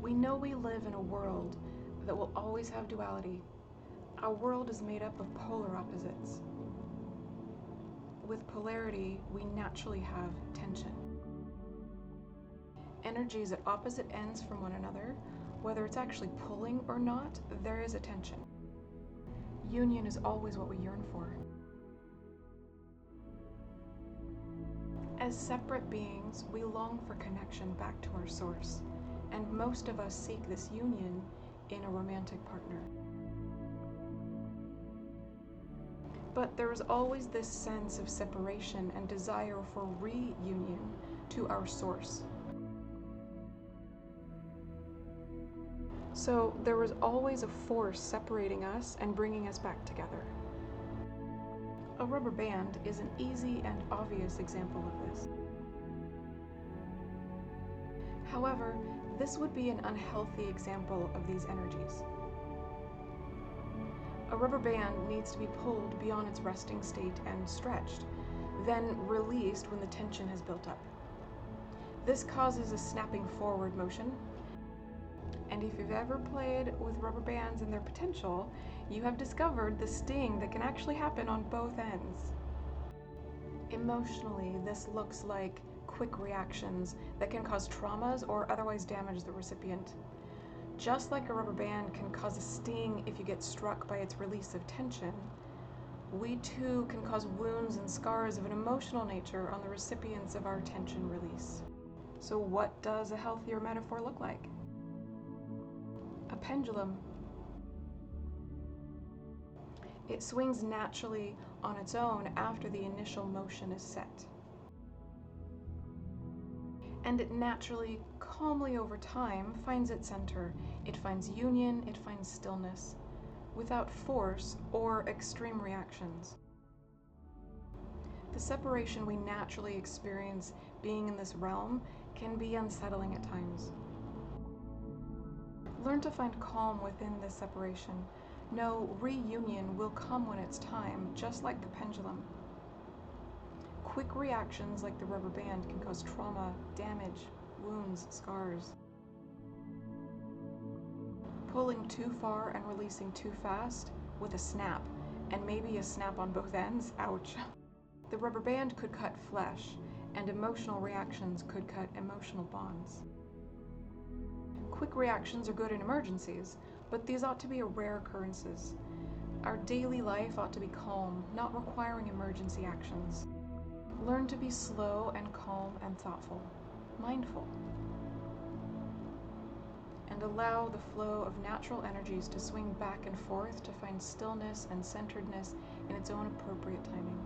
We know we live in a world that will always have duality. Our world is made up of polar opposites. With polarity, we naturally have tension. Energies at opposite ends from one another, whether it's actually pulling or not, there is a tension. Union is always what we yearn for. As separate beings, we long for connection back to our source, and most of us seek this union in a romantic partner. But there is always this sense of separation and desire for reunion to our source. So there is always a force separating us and bringing us back together. A rubber band is an easy and obvious example of this. However, this would be an unhealthy example of these energies. A rubber band needs to be pulled beyond its resting state and stretched, then released when the tension has built up. This causes a snapping forward motion, and if you've ever played with rubber bands and their potential, you have discovered the sting that can actually happen on both ends. Emotionally, this looks like quick reactions that can cause traumas or otherwise damage the recipient. Just like a rubber band can cause a sting if you get struck by its release of tension, we too can cause wounds and scars of an emotional nature on the recipients of our tension release. So what does a healthier metaphor look like? A pendulum. It swings naturally on its own after the initial motion is set. And it naturally, calmly over time, finds its center. It finds union, it finds stillness, without force or extreme reactions. The separation we naturally experience being in this realm can be unsettling at times. Learn to find calm within this separation. Know reunion will come when it's time, just like the pendulum. Quick reactions like the rubber band can cause trauma, damage, wounds, scars. Pulling too far and releasing too fast with a snap, and maybe a snap on both ends, ouch. The rubber band could cut flesh, and emotional reactions could cut emotional bonds. Quick reactions are good in emergencies, but these ought to be rare occurrences. Our daily life ought to be calm, not requiring emergency actions. Learn to be slow and calm and thoughtful, mindful, and allow the flow of natural energies to swing back and forth to find stillness and centeredness in its own appropriate timing.